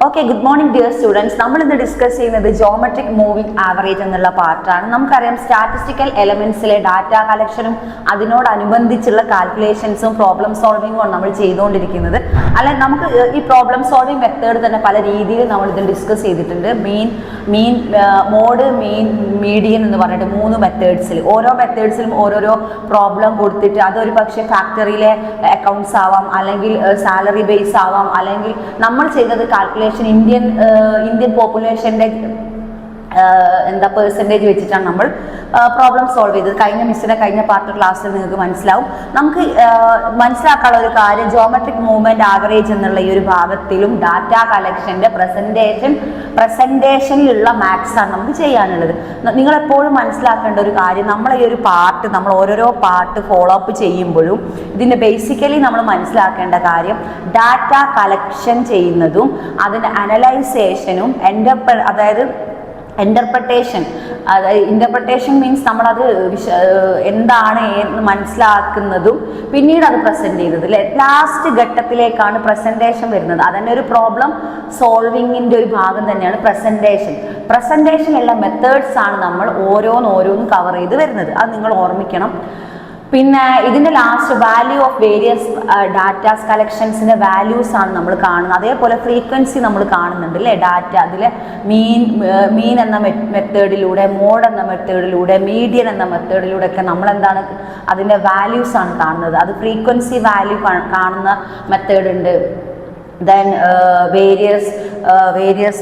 Okay, good morning dear students. നമ്മൾ ഇന്ന് discuss ചെയ്യുന്നത് ജോമെട്രിക് മൂവിംഗ് ആവറേജ് എന്നുള്ള പാർട്ടാണ്. നമുക്കറിയാം സ്റ്റാറ്റിസ്റ്റിക്കൽ എലമെന്റ്സിലെ ഡാറ്റ കളക്ഷനും അതിനോടനുബന്ധിച്ചുള്ള കാൽക്കുലേഷൻസും പ്രോബ്ലം സോൾവിംഗും ആണ് നമ്മൾ ചെയ്തുകൊണ്ടിരിക്കുന്നത്. അല്ലെ, നമുക്ക് ഈ പ്രോബ്ലം സോൾവിംഗ് മെത്തേഡ് തന്നെ പല രീതിയിൽ നമ്മൾ ഇതിൽ ഡിസ്കസ് ചെയ്തിട്ടുണ്ട്. മീൻ മോഡ്, മീഡിയൻ എന്ന് പറഞ്ഞിട്ട് 3 മെത്തേഡ്സിൽ, ഓരോ മെത്തേഡ്സിലും ഓരോരോ പ്രോബ്ലം കൊടുത്തിട്ട് അതൊരു പക്ഷേ ഫാക്ടറിയിലെ അക്കൗണ്ട്സ് ആവാം, അല്ലെങ്കിൽ സാലറി ബേസ് ആവാം, അല്ലെങ്കിൽ നമ്മൾ ചെയ്തത് കാൽക്കുലേഷൻ ഇന്ത്യൻ പോപ്പുലേഷൻ്റെ പെർസെൻറ്റേജ് വെച്ചിട്ടാണ് നമ്മൾ പ്രോബ്ലം സോൾവ് ചെയ്തത്. കഴിഞ്ഞ പാർട്ട് ക്ലാസ്സിൽ നിങ്ങൾക്ക് മനസ്സിലാവും. നമുക്ക് മനസ്സിലാക്കാനുള്ള ഒരു കാര്യം, ജോമെട്രിക് മൂവ്മെന്റ് ആവറേജ് എന്നുള്ള ഈ ഒരു ഭാഗത്തിലും ഡാറ്റ കളക്ഷൻ്റെ പ്രസന്റേഷനിലുള്ള മാത്സ് ആണ് നമുക്ക് ചെയ്യാനുള്ളത്. നിങ്ങളെപ്പോഴും മനസ്സിലാക്കേണ്ട ഒരു കാര്യം, നമ്മൾ ഈ ഒരു പാർട്ട്, നമ്മൾ ഓരോരോ പാർട്ട് ഫോളോ അപ്പ് ചെയ്യുമ്പോഴും ഇതിൻ്റെ ബേസിക്കലി നമ്മൾ മനസ്സിലാക്കേണ്ട കാര്യം, ഡാറ്റ കളക്ഷൻ ചെയ്യുന്നതും അതിൻ്റെ അനലൈസേഷനും അതായത് ഇന്റർപ്രിട്ടേഷൻ മീൻസ് നമ്മളത് എന്താണ് എന്ന് മനസ്സിലാക്കുന്നതും പിന്നീട് അത് പ്രസന്റ് ചെയ്യുന്നത് അല്ലെ, ലാസ്റ്റ് ഘട്ടത്തിലേക്കാണ് പ്രസന്റേഷൻ വരുന്നത്. അതന്നെ ഒരു പ്രോബ്ലം സോൾവിങ്ങിന്റെ ഒരു ഭാഗം തന്നെയാണ് പ്രസന്റേഷനുള്ള മെത്തേഡ്സ് ആണ് നമ്മൾ ഓരോന്നും കവർ ചെയ്ത് വരുന്നത്. അത് നിങ്ങൾ ഓർമ്മിക്കണം. പിന്നെ ഇതിൻ്റെ last value of various datas കളക്ഷൻസിൻ്റെ വാല്യൂസ് ആണ് നമ്മൾ കാണുന്നത്. അതേപോലെ ഫ്രീക്വൻസി നമ്മൾ കാണുന്നുണ്ട് അല്ലേ, ഡാറ്റ അതിൽ മീൻ എന്ന മെത്തേഡിലൂടെ, മോഡ് എന്ന മെത്തേഡിലൂടെ, മീഡിയൻ എന്ന മെത്തേഡിലൂടെ ഒക്കെ നമ്മൾ എന്താണ് അതിൻ്റെ വാല്യൂസ് ആണ് കാണുന്നത്. അത് ഫ്രീക്വൻസി വാല്യൂ കാണുന്ന മെത്തേഡ് ഉണ്ട്. Then various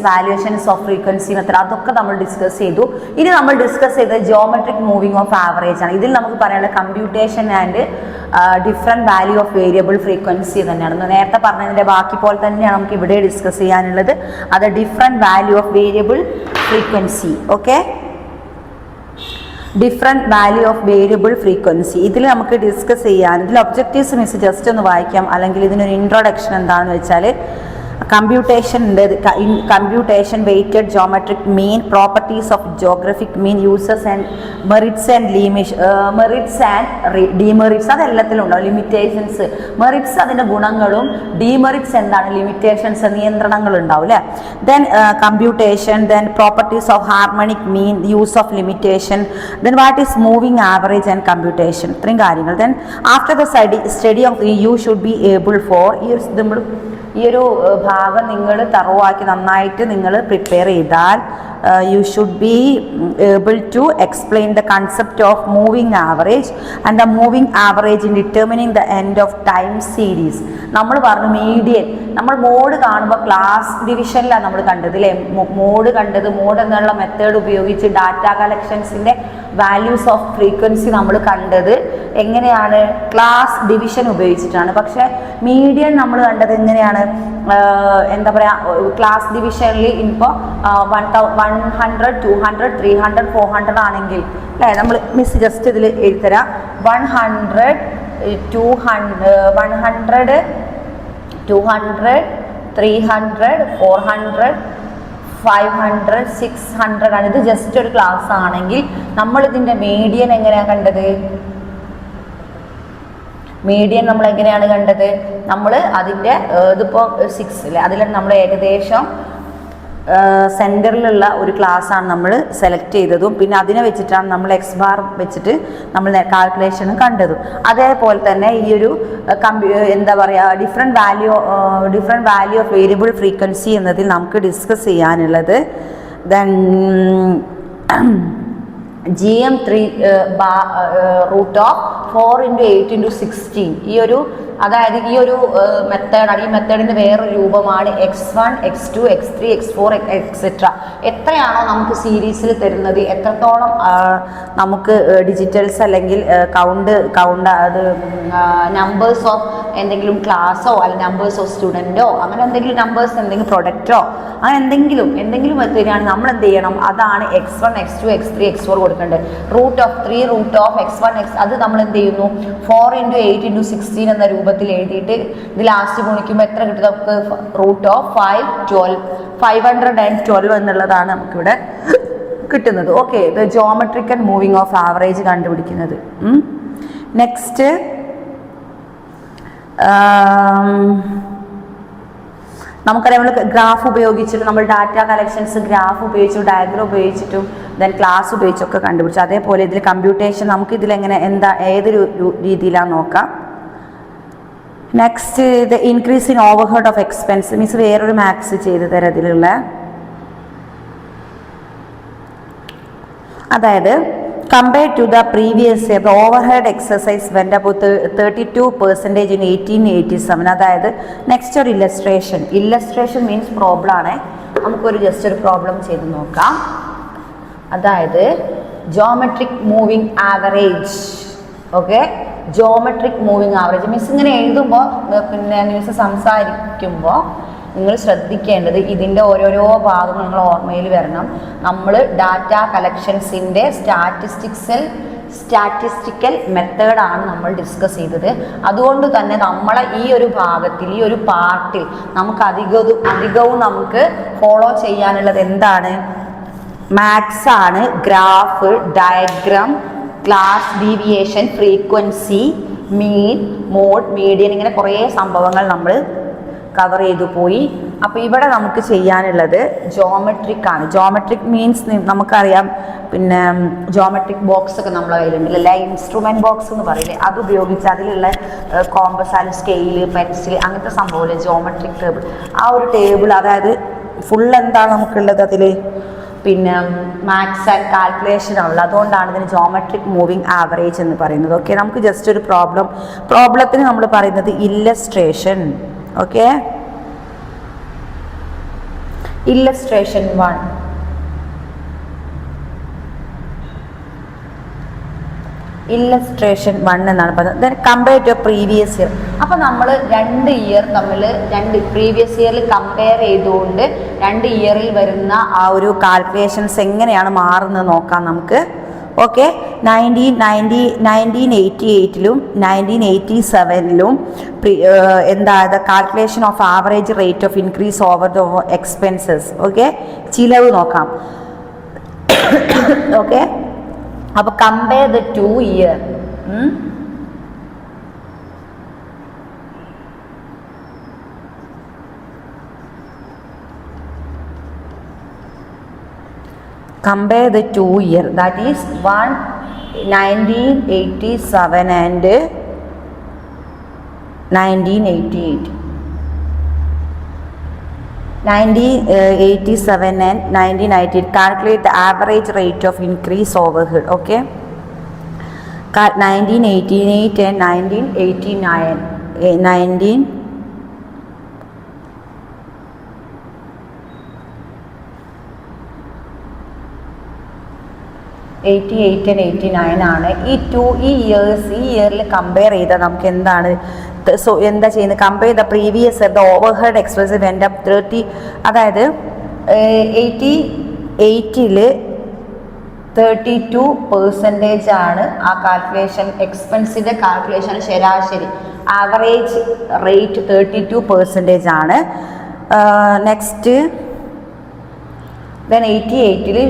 valuations of frequency method, അതൊക്കെ നമ്മൾ ഡിസ്കസ് ചെയ്തു. ഇനി നമ്മൾ ഡിസ്കസ് ചെയ്തത് ജോമെട്രിക് മൂവിംഗ് ഓഫ് ആവറേജ് ആണ്. ഇതിൽ നമുക്ക് പറയാനുള്ള computation and different value of variable frequency തന്നെയാണ്. നേരത്തെ പറഞ്ഞതിൻ്റെ ബാക്കി പോലെ തന്നെയാണ് നമുക്ക് ഇവിടെ ഡിസ്കസ് ചെയ്യാനുള്ളത്. അത് different value of variable frequency. Okay, different value of variable frequency ഇതിൽ നമുക്ക് ഡിസ്കസ് ചെയ്യാൻ, ഇതിൽ ഒബ്ജക്റ്റീവ്സ് മിസ് ജസ്റ്റ് ഒന്ന് വായിക്കാം, അല്ലെങ്കിൽ ഇതിനൊരു ഇൻട്രൊഡക്ഷൻ എന്താണെന്ന് വെച്ചാൽ, computation weighted geometric mean, properties of geographic mean, uses and merits and demerits അതെല്ലാത്തിലും ഉണ്ടാവും. ലിമിറ്റേഷൻസ്, മെറിറ്റ്സ് അതിൻ്റെ ഗുണങ്ങളും, ഡിമെറിറ്റ്സ് എന്താണ് ലിമിറ്റേഷൻസ് നിയന്ത്രണങ്ങൾ ഉണ്ടാവും അല്ലേ. Then computation, then properties of harmonic mean, use of limitation, then what is moving average and computation, ഇത്രയും കാര്യങ്ങൾ. Then after the study of you should be able for, ഈ ഒരു ഭാഗം നിങ്ങൾ തറവാക്കി നന്നായിട്ട് നിങ്ങൾ പ്രിപ്പയർ ചെയ്താൽ you should be able to explain the concept of moving average and the moving average in determining the end of time series. നമ്മൾ പറഞ്ഞു median, നമ്മൾ മോഡ് കാണുമ്പോൾ ക്ലാസ് ഡിവിഷനിലാണ് നമ്മൾ കണ്ടത് അല്ലേ, മോഡ് എന്നുള്ള മെത്തേഡ് ഉപയോഗിച്ച് ഡാറ്റ കളക്ഷൻസിൻ്റെ വാല്യൂസ് ഓഫ് ഫ്രീക്വൻസി നമ്മൾ കണ്ടത് എങ്ങനെയാണ്, ക്ലാസ് ഡിവിഷൻ ഉപയോഗിച്ചിട്ടാണ്. പക്ഷേ മീഡിയൻ നമ്മൾ കണ്ടത് എങ്ങനെയാണ്, എന്താ പറയുക, ക്ലാസ് ഡിവിഷനിൽ ഇപ്പോൾ 100, 200, 300, 400 ആണെങ്കിൽ അല്ലേ, നമ്മൾ മിസ് ജസ്റ്റ് ഇതിൽ എഴുതരാം, 100, 200, 300, 400, 500, 600 ആണ്. ഇത് ജസ്റ്റ് ഒരു ക്ലാസ് ആണെങ്കിൽ നമ്മൾ ഇതിൻ്റെ മീഡിയൻ എങ്ങനെയാണ് കണ്ടത്, നമ്മൾ എങ്ങനെയാണ് കണ്ടത്, നമ്മൾ അതിൻ്റെ ഇതിപ്പോൾ 6 അല്ലേ, അതിൽ നമ്മൾ ഏകദേശം സെൻറ്ററിലുള്ള ഒരു ക്ലാസ്സാണ് നമ്മൾ സെലക്ട് ചെയ്തതും, പിന്നെ അതിനെ വെച്ചിട്ടാണ് നമ്മൾ എക്സ് ബാർ വെച്ചിട്ട് നമ്മൾ കാൽക്കുലേഷനും കണ്ടതും. അതേപോലെ തന്നെ ഈ ഒരു എന്താ പറയുക, different value of variable frequency എന്നതിൽ നമുക്ക് ഡിസ്കസ് ചെയ്യാനുള്ളത്, ദെൻ GM3 റൂട്ട് ഓഫ് 4 × 8 × 16, അതായത് ഈ ഒരു മെത്തേഡാണ്. ഈ മെത്തേഡിൻ്റെ വേറൊരു രൂപമാണ് x1, x2, x3, x4 etcetera. എത്രയാണോ നമുക്ക് സീരീസിൽ തരുന്നത്, എത്രത്തോളം നമുക്ക് ഡിജിറ്റൽസ് അല്ലെങ്കിൽ കൗണ്ട് അത് നമ്പേഴ്സ് ഓഫ് എന്തെങ്കിലും ക്ലാസ്സോ അല്ലെങ്കിൽ നമ്പേഴ്സ് ഓഫ് സ്റ്റുഡൻറ്റോ അങ്ങനെ എന്തെങ്കിലും നമ്പേഴ്സ്, എന്തെങ്കിലും പ്രൊഡക്റ്റോ അങ്ങനെ എന്തെങ്കിലും തരികയാണ്, നമ്മൾ എന്ത് ചെയ്യണം, അതാണ് x1, x2, x3, x4 കൊടുക്കേണ്ടത്. Root of 3 root of x1, അത് നമ്മൾ എന്ത് ചെയ്യുന്നു, 4 × 8 × 16 എന്ന രൂപത്തിൽ എഴുതിയിട്ട് ഇത് ലാസ്റ്റ് ഗുണിക്കുമ്പോൾ എത്ര കിട്ടും നമുക്ക്, റൂട്ട് ഓഫ് 512 എന്നുള്ളതാണ് നമുക്കിവിടെ കിട്ടുന്നത്. ഓക്കെ, ഇത് geometric and moving of average കണ്ടുപിടിക്കുന്നത്. നെക്സ്റ്റ് നമുക്കറിയാം നമ്മൾ ഗ്രാഫ് ഉപയോഗിച്ചിട്ട് നമ്മൾ ഡാറ്റ കളക്ഷൻസ് ഗ്രാഫ് ഉപയോഗിച്ചു ഡയഗ്രം ഉപയോഗിച്ചിട്ടും ദെൻ ക്ലാസ് ഉപയോഗിച്ചൊക്കെ കണ്ടുപിടിച്ചു. അതേപോലെ ഇതിൽ കമ്പ്യൂട്ടേഷൻ നമുക്ക് ഇതിലെങ്ങനെ എന്താ ഏതൊരു രീതിയിലാണ് നോക്കാം. Next the increase in overhead of expense means വേറൊരു മാത്സ് ചെയ്ത് തരാം ഇതിലുള്ള. അതായത് compared to the previous year the overhead exercise went up 32% in 1887. അതായത് നെക്സ്റ്റ് ഒരു ഇല്ലസ്ട്രേഷൻ മീൻസ് പ്രോബ്ലം ആണ്. നമുക്കൊരു ജസ്റ്റ് ഒരു പ്രോബ്ലം ചെയ്ത് നോക്കാം. അതായത് geometric moving average. Okay, geometric moving average means ഇങ്ങനെ എഴുതുമ്പോൾ പിന്നെ ന്യൂസ് സംസാരിക്കുമ്പോൾ നിങ്ങൾ ശ്രദ്ധിക്കേണ്ടത് ഇതിൻ്റെ ഓരോരോ ഭാഗങ്ങൾ നിങ്ങൾ ഓർമ്മയിൽ വരണം. നമ്മൾ ഡാറ്റ കളക്ഷൻസിൻ്റെ സ്റ്റാറ്റിസ്റ്റിക്കൽ മെത്തേഡാണ് നമ്മൾ ഡിസ്കസ് ചെയ്തത്. അതുകൊണ്ട് തന്നെ നമ്മളെ ഈ ഒരു ഭാഗത്തിൽ ഈ ഒരു പാർട്ടിൽ നമുക്ക് അധികവും നമുക്ക് ഫോളോ ചെയ്യാനുള്ളത് എന്താണ്? മാത്സ് ആണ്. Graph, diagram, class deviation, frequency, mean, mode, median, ഇങ്ങനെ കുറേ സംഭവങ്ങൾ നമ്മൾ കവർ ചെയ്തു പോയി. അപ്പോൾ ഇവിടെ നമുക്ക് ചെയ്യാനുള്ളത് ജോമെട്രിക് ആണ്. ജോമെട്രിക് മീൻസ് നമുക്കറിയാം, പിന്നെ ജോമെട്രിക് ബോക്സ് ഒക്കെ നമ്മളെ കയ്യിലുണ്ടല്ലോ, അല്ലെ ഇൻസ്ട്രുമെന്റ് ബോക്സ് എന്ന് പറയില്ലേ, അത് ഉപയോഗിച്ച് അതിലുള്ള കോമ്പസ് അല്ലെങ്കിൽ സ്കെയില്, പെൻസിൽ, അങ്ങനത്തെ സംഭവമില്ലേ ജോമെട്രിക് ടേബിൾ. ആ ഒരു ടേബിൾ അതായത് ഫുൾ എന്താണ് നമുക്കുള്ളത് അതിൽ, പിന്നെ മാത്സ് ആൻഡ് കാൽക്കുലേഷൻ ആണല്ലോ. അതുകൊണ്ടാണ് ഇതിന് ജോമെട്രിക് മൂവിങ് ആവറേജ് എന്ന് പറയുന്നത്. ഓക്കെ, നമുക്ക് ജസ്റ്റ് ഒരു പ്രോബ്ലത്തിന് നമ്മൾ പറയുന്നത് ഇല്ലസ്ട്രേഷൻ. Okay, illustration 1. ഇല്ലസ്ട്രേഷൻ 1 എന്നാണ് പറയുന്നത്. Then compare to previous year. അപ്പോൾ നമ്മൾ 2 ഇയർ തമ്മിൽ പ്രീവിയസ് ഇയറിൽ കമ്പയർ ചെയ്തുകൊണ്ട് 2 ഇയറിൽ വരുന്ന ആ ഒരു കാൽക്കുലേഷൻസ് എങ്ങനെയാണ് മാറുന്നത് നോക്കാം നമുക്ക്. ഓക്കെ, 1988ലും 1987ലും എന്താ calculation of average rate of increase over the expenses. Okay, ചിലവ് നോക്കാം. ഓക്കെ, അപ്പോൾ compare the 2 year. Compare the 2 year, that is 1987 and 1988. 1987 and 1988. Calculate the average rate of increase overhead. Okay, 1988 and 1989. 88 and 89 ആണ്. ഈ ഇയറിൽ compare ചെയ്താൽ നമുക്ക് എന്താണ് എന്താ ചെയ്യുന്നത്? Compare the previous year the overhead expense went up 30. അതായത് 88ൽ 32% ആണ് ആ കാൽക്കുലേഷൻ, എക്സ്പെൻസിൻ്റെ കാൽക്കുലേഷൻ ശരാശരി ആവറേജ് റേറ്റ് 32% ആണ്. നെക്സ്റ്റ് ദെൻ 88ൽ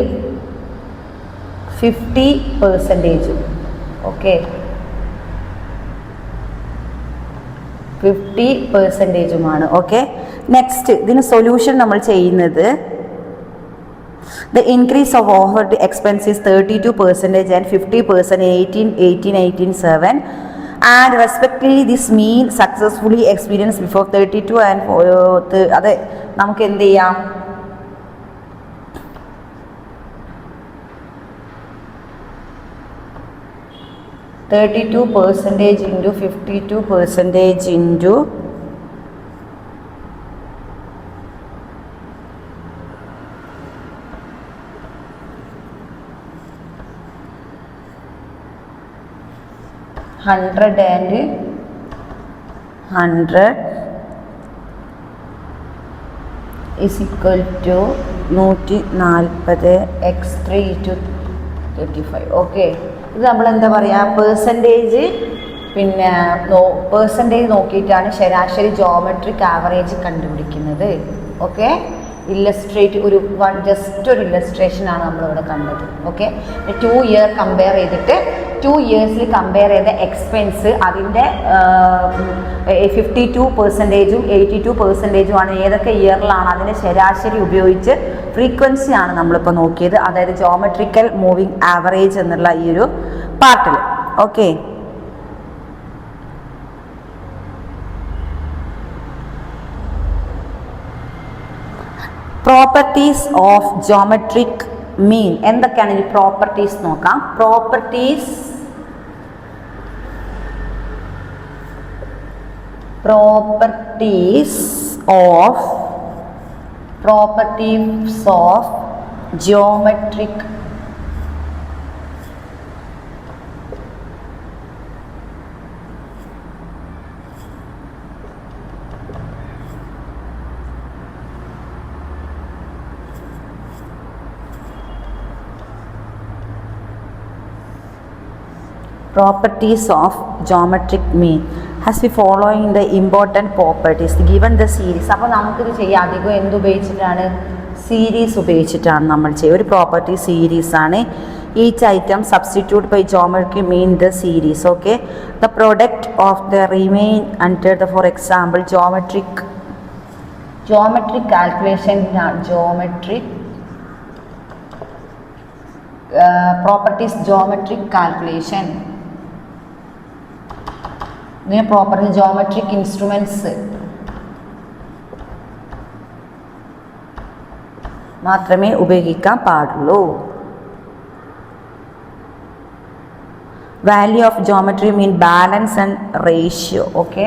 50%. ഓക്കെ, 50%. ഓക്കെ, നെക്സ്റ്റ് ഇതിന് സൊല്യൂഷൻ നമ്മൾ ചെയ്യുന്നത് the increase of overhead expense is 32% and 50% in 1887 and respectively this mean successfully experienced before 32 and അത് നമുക്ക് എന്ത് ചെയ്യാം? 32% into 52% into 100 and 100 is equal to 140 x3 to 35. Okay, ഇത് നമ്മൾ എന്താ പറയുക, പെർസെൻറ്റേജ് പിന്നെ പെർസെൻറ്റേജ് നോക്കിയിട്ടാണ് ശരാശരി ജോമെട്രിക് ആവറേജ് കണ്ടുപിടിക്കുന്നത്. ഓക്കെ, ഇല്ലസ്ട്രേറ്റ് ജസ്റ്റ് ഒരു ഇല്ലസ്ട്രേഷൻ ആണ് നമ്മളിവിടെ കണ്ടത്. ഓക്കെ, 2 ഇയർ കമ്പയർ ചെയ്തിട്ട് 2 ഇയേഴ്സിൽ കമ്പയർ ചെയ്ത എക്സ്പെൻസ് അതിൻ്റെ 52%ഉം 82%ഉം ആണ്. ഏതൊക്കെ ഇയറിലാണ് അതിൻ്റെ ശരാശരി ഉപയോഗിച്ച് ഫ്രീക്വൻസിയാണ് നമ്മളിപ്പോൾ നോക്കിയത്, അതായത് ജോമെട്രിക്കൽ മൂവിങ് ആവറേജ് എന്നുള്ള ഈ ഒരു പാർട്ടിൽ. Okay, properties of geometric mean. എന്തൊക്കെയാണ് ഇനി പ്രോപ്പർട്ടീസ് നോക്കാം. Properties of geometric mean has the following the important properties given the series. അപ്പോൾ നമുക്കിത് ചെയ്യാം. അധികം എന്തുപയോഗിച്ചിട്ടാണ്? സീരീസ് ഉപയോഗിച്ചിട്ടാണ് നമ്മൾ ചെയ്യുക. ഒരു പ്രോപ്പർട്ടി സീരീസ് ആണ്. Each item substitute by geometric mean the series. Okay, the product of the remain under the for example geometric calculation properties geometric calculation, property geometric instruments മാത്രമേ ഉപയോഗിക്കാൻ പാടുള്ളൂ. Value of geometry mean balance and ratio. Okay,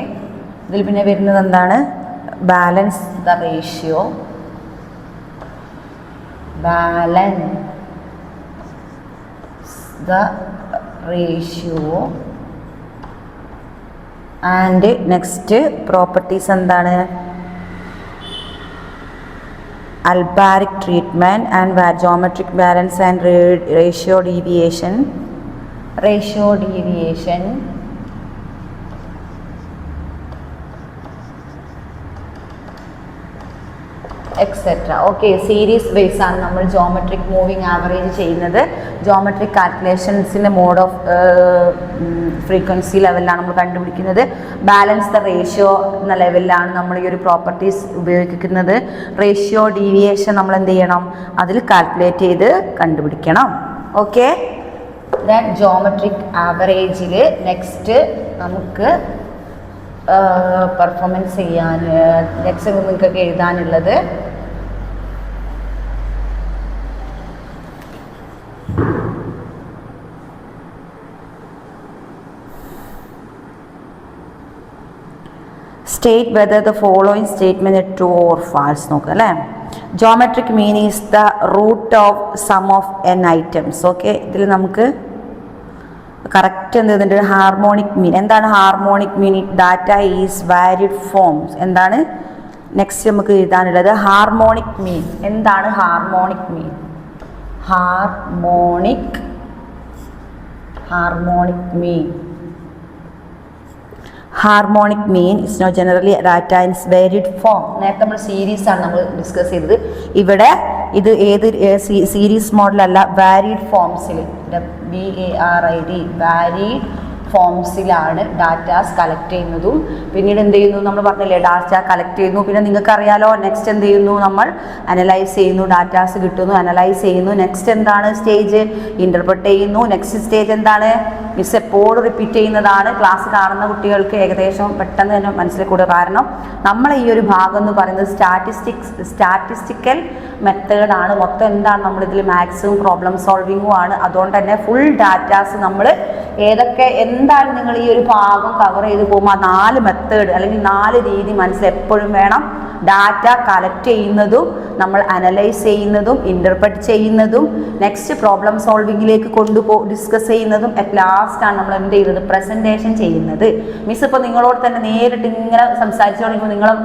ഇതിൽ പിന്നെ വരുന്നത് എന്താണ്? Balance the ratio, and next properties എന്താണ്? algebraic treatment and geometric balance and ratio deviation etcetera. Okay, series base ആണ് നമ്മൾ ജോമെട്രിക് മൂവിങ് ആവറേജ് ചെയ്യുന്നത്. ജോമെട്രിക് കാൽക്കുലേഷൻസിൻ്റെ മോഡ് ഓഫ് ഫ്രീക്വൻസി ലെവലിലാണ് നമ്മൾ കണ്ടുപിടിക്കുന്നത്. ബാലൻസ് ദ റേഷ്യോ എന്ന ലെവലിലാണ് നമ്മൾ ഈ ഒരു പ്രോപ്പർട്ടീസ് ഉപയോഗിക്കുന്നത്. റേഷ്യോ ഡീവിയേഷൻ നമ്മൾ എന്ത് ചെയ്യണം? അതിൽ കാൽക്കുലേറ്റ് ചെയ്ത് കണ്ടുപിടിക്കണം. ഓക്കെ, ദെൻ ജോമെട്രിക് ആവറേജിൽ നെക്സ്റ്റ് നമുക്ക് പെർഫോമൻസ് ചെയ്യാൻ നെക്സ്റ്റ് നിങ്ങൾക്ക് എഴുതാനുള്ളത് state whether the following statement is true or false. നോക്കുക അല്ലേ. Geometric mean is the root of sum of n items. Okay, ഇതിൽ നമുക്ക് കറക്റ്റ് എന്ത് ചെയ്തിട്ടുണ്ട്? Harmonic mean. എന്താണ് harmonic mean? Data is varied forms. എന്താണ് നെക്സ്റ്റ് നമുക്ക് എഴുതാനുള്ളത്? Harmonic mean. എന്താണ് harmonic mean? Harmonic mean is not generally data in varied form. നേരത്തെ നമ്മൾ സീരീസ് ആണ് നമ്മൾ ഡിസ്കസ് ചെയ്തത്. ഇവിടെ ഇത് ഏത് സീരീസ് മോഡലല്ല, വാരിഡ് ഫോംസിൽ, VARID വാരിഡ് ഫോംസിലാണ് ഡാറ്റാസ് കളക്ട് ചെയ്യുന്നതും. പിന്നീട് എന്ത് ചെയ്യുന്നു? നമ്മൾ പറഞ്ഞില്ലേ, ഡാറ്റ കളക്ട് ചെയ്യുന്നു. പിന്നെ നിങ്ങൾക്കറിയാലോ നെക്സ്റ്റ് എന്ത് ചെയ്യുന്നു? നമ്മൾ അനലൈസ് ചെയ്യുന്നു. ഡാറ്റാസ് കിട്ടുന്നു, അനലൈസ് ചെയ്യുന്നു. നെക്സ്റ്റ് എന്താണ് സ്റ്റേജ്? ഇൻ്റർപ്രറ്റ് ചെയ്യുന്നു. നെക്സ്റ്റ് സ്റ്റേജ് എന്താണ്? മിസ് എപ്പോഴും റിപ്പീറ്റ് ചെയ്യുന്നതാണ്. ക്ലാസ് കാണുന്ന കുട്ടികൾക്ക് ഏകദേശം പെട്ടെന്ന് തന്നെ മനസ്സിലാക്കൂടുക. കാരണം നമ്മൾ ഈ ഒരു ഭാഗം എന്ന് പറയുന്നത് സ്റ്റാറ്റിസ്റ്റിക്കൽ മെത്തേഡാണ്. മൊത്തം എന്താണ്? നമ്മളിതിൽ മാത്സും പ്രോബ്ലം സോൾവിങ്ങും ആണ്. അതുകൊണ്ട് തന്നെ ഫുൾ ഡാറ്റാസ് നമ്മൾ ഏതൊക്കെ എന്താണ് നിങ്ങൾ ഈ ഒരു ഭാഗം കവർ ചെയ്ത് പോകുമ്പോൾ ആ 4 മെത്തേഡ് അല്ലെങ്കിൽ 4 രീതി മനസ്സിൽ എപ്പോഴും വേണം. ഡാറ്റ കളക്ട് ചെയ്യുന്നതും നമ്മൾ അനലൈസ് ചെയ്യുന്നതും ഇൻ്റർപ്രറ്റ് ചെയ്യുന്നതും നെക്സ്റ്റ് പ്രോബ്ലം സോൾവിങ്ങിലേക്ക് ഡിസ്കസ് ചെയ്യുന്നതും അറ്റ് ലാസ്റ്റാണ് നമ്മൾ എന്ത് ചെയ്യുന്നത്? പ്രസൻറ്റേഷൻ ചെയ്യുന്നത്. മിസ് ഇപ്പോൾ നിങ്ങളോട് തന്നെ നേരിട്ട് ഇങ്ങനെ സംസാരിച്ചുകൊണ്ടിരിക്കുമ്പോൾ നിങ്ങളെ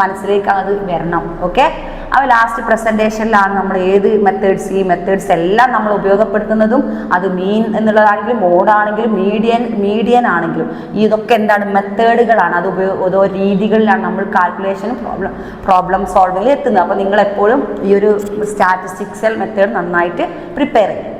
മനസ്സിലേക്ക് അത് വരണം. ഓക്കെ, അപ്പോൾ ലാസ്റ്റ് പ്രസൻറ്റേഷനിലാണ് നമ്മൾ ഏത് മെത്തേഡ്സ്, ഈ മെത്തേഡ്സ് എല്ലാം നമ്മൾ ഉപയോഗപ്പെടുത്തുന്നതും. അത് മീൻ എന്നുള്ളതാണെങ്കിലും മോഡാണെങ്കിലും മീഡിയൻ ആണെങ്കിലും ഇതൊക്കെ എന്താണ്? മെത്തേഡുകളാണ്. അത് ഓരോ രീതികളിലാണ് നമ്മൾ കാൽക്കുലേഷനും പ്രോബ്ലം സോൾവിങ്ങിൽ എത്തുന്നത്. അപ്പോൾ നിങ്ങളെപ്പോഴും ഈ ഒരു സ്റ്റാറ്റിസ്റ്റിക്സൽ മെത്തേഡ് നന്നായിട്ട് പ്രിപ്പയർ ചെയ്യും.